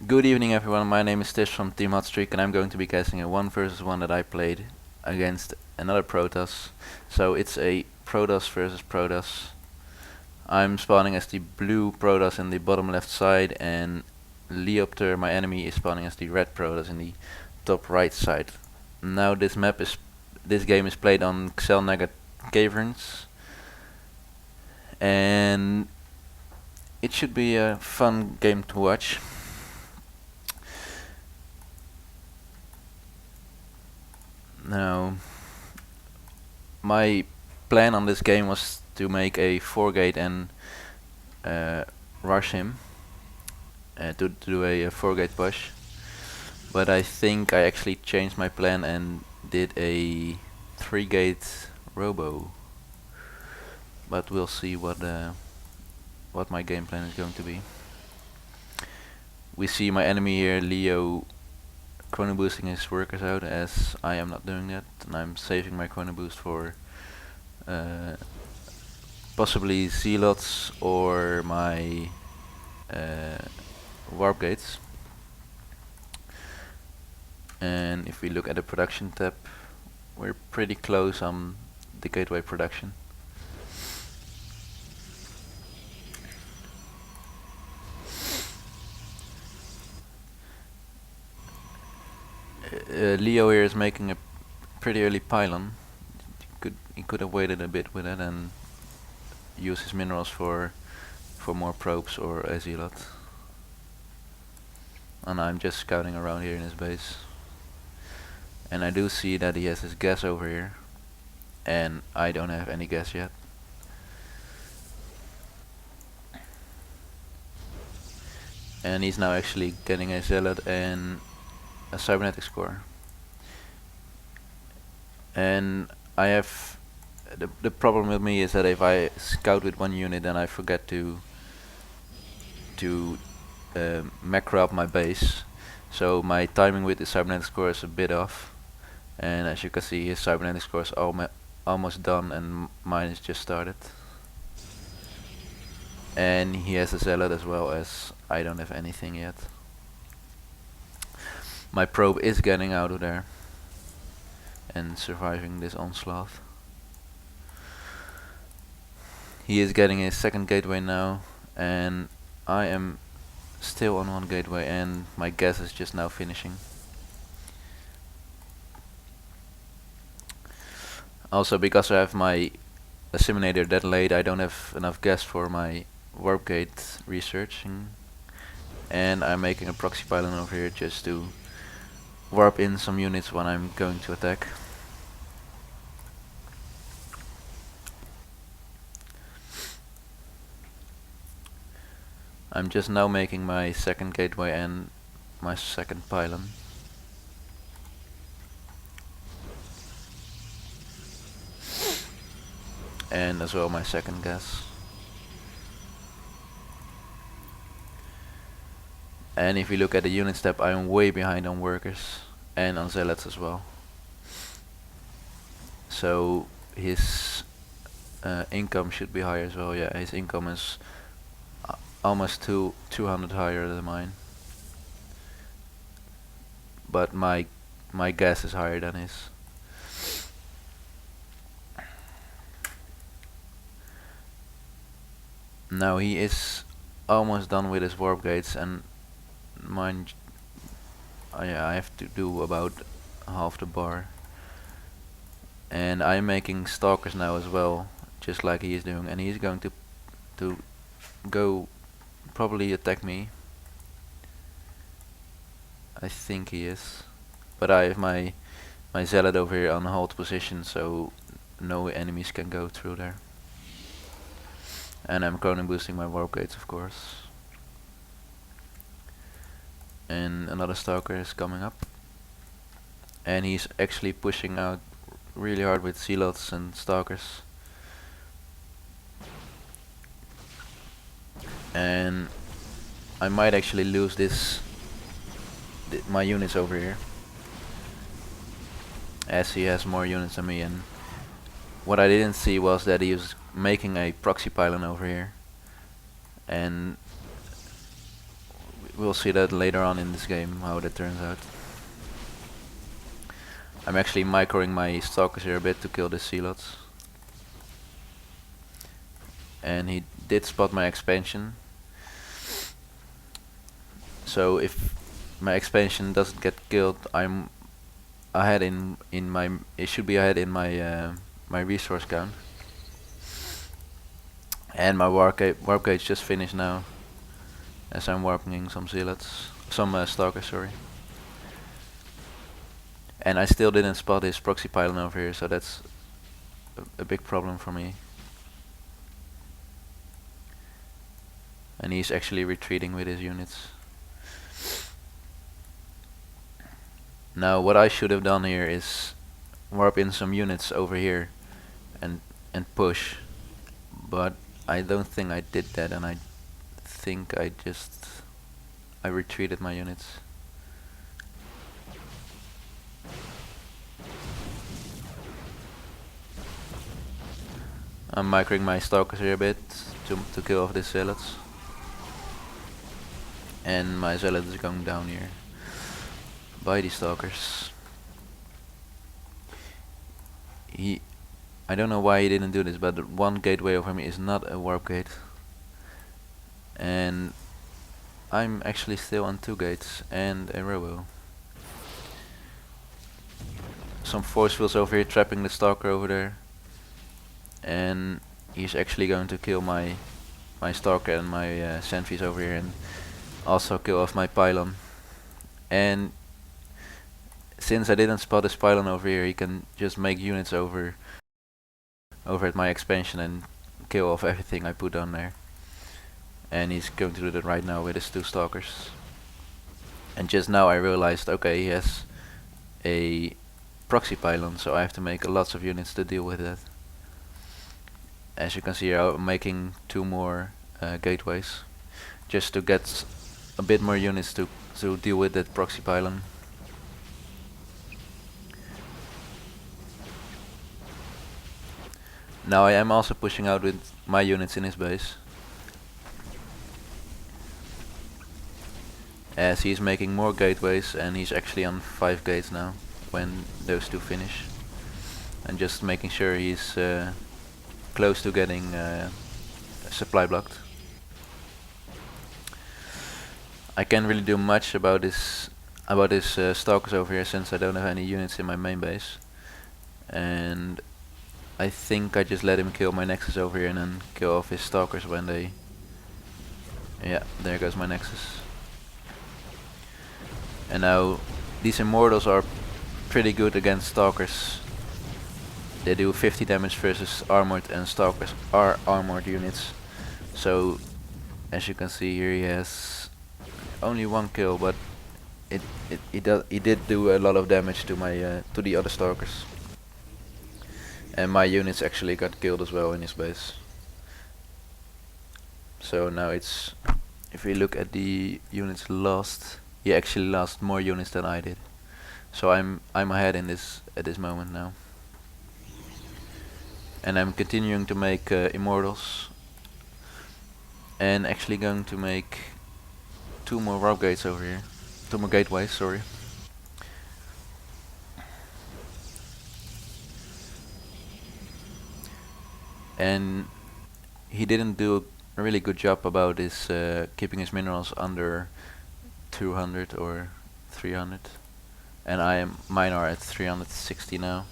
Good evening everyone, my name is Tish from Team Hotstreak and I'm going to be casting a 1 versus 1 that I played against another Protoss. So it's a Protoss versus Protoss. I'm spawning as the blue Protoss in the bottom left side and Leoptere, my enemy, is spawning as the red Protoss in the top right side. Now this game is played on Xelnaga Caverns and it should be a fun game to watch. Now, my plan on this game was to make a 4-gate and rush him to do a 4-gate push, but I think I actually changed my plan and did a 3-gate robo. But we'll see what my game plan is going to be. We see my enemy here, Leo, chrono boosting his workers out, as I am not doing that, and I'm saving my chrono boost for possibly zealots or my warp gates. And if we look at the production tab, we're pretty close on the gateway production. Leo here is making a pretty early pylon. He could have waited a bit with it and use his minerals for more probes or a zealot. And I'm just scouting around here in his base. And I do see that he has his gas over here, and I don't have any gas yet. And he's now actually getting a zealot and a cybernetics core. And I have the problem with me is that if I scout with one unit, then I forget to macro up my base. So my timing with the cybernetics core is a bit off. And as you can see, his cybernetics core is almost done, and mine is just started. And he has a zealot as well, as I don't have anything yet. My probe is getting out of there and surviving this onslaught. He is getting his second gateway now, and I am still on one gateway, and my gas is just now finishing. Also, because I have my assimilator that late, I don't have enough gas for my warp gate researching, and I'm making a proxy pylon over here just to warp in some units when I'm going to attack. I'm just now making my second gateway and my second pylon. And as well my second gas. And if you look at the unit step, I'm way behind on workers and on zealots as well. So his income should be higher as well. Yeah, his income is almost 200 higher than mine. But my gas is higher than his. Now he is almost done with his warp gates, and mine, I have to do about half the bar. And I'm making stalkers now as well, just like he is doing, and he's going to go probably attack me. I think he is, but I have my zealot over here on hold position, so no enemies can go through there. And I'm chrono boosting my warp gates, of course. And another stalker is coming up, and he's actually pushing out really hard with zealots and stalkers. And I might actually lose my units over here, as he has more units than me. And what I didn't see was that he was making a proxy pylon over here, and we'll see that later on in this game, how that turns out. I'm actually microing my stalkers here a bit to kill the zealots. And he did spot my expansion. So if my expansion doesn't get killed, I'm ahead in my, it should be ahead in my my resource count. And my warp gate just finished now, as I'm warping some zealots, some stalkers, sorry. And I still didn't spot his proxy pylon over here, so that's a big problem for me. And he's actually retreating with his units. Now what I should have done here is warp in some units over here and push, but I don't think I did that, and I think I retreated my units. I'm microing my stalkers here a bit to kill off these zealots. And my zealot is going down here by these stalkers. I don't know why he didn't do this, but the one gateway over me is not a warp gate. And I'm actually still on 2 gates and a robo. Some force fields over here trapping the stalker over there. And he's actually going to kill my stalker and my sentries over here, and also kill off my pylon. And since I didn't spot his pylon over here, he can just make units over at my expansion and kill off everything I put down there. And he's going to do that right now with his 2 stalkers. And just now I realized, okay, he has a proxy pylon, so I have to make lots of units to deal with that. As you can see here, I'm making 2 more gateways just to get a bit more units to deal with that proxy pylon. Now I am also pushing out with my units in his base, as he's making more gateways, and he's actually on 5 gates now when those 2 finish. And just making sure he's close to getting supply blocked. I can't really do much about this stalkers over here, since I don't have any units in my main base. And I think I just let him kill my nexus over here and then kill off his stalkers when they... Yeah, there goes my nexus. And now these immortals are pretty good against stalkers. They do 50 damage versus armored, and stalkers are armored units. So as you can see here, he has only 1 kill, but he did do a lot of damage to my to the other stalkers. And my units actually got killed as well in his base. So now it's, if we look at the units lost, he actually lost more units than I did. So I'm ahead in this at this moment now. And I'm continuing to make immortals, and actually going to make 2 more warp gates over here, 2 more gateways, sorry. And he didn't do a really good job about his keeping his minerals under 200 or 300, and mine are at 360 now.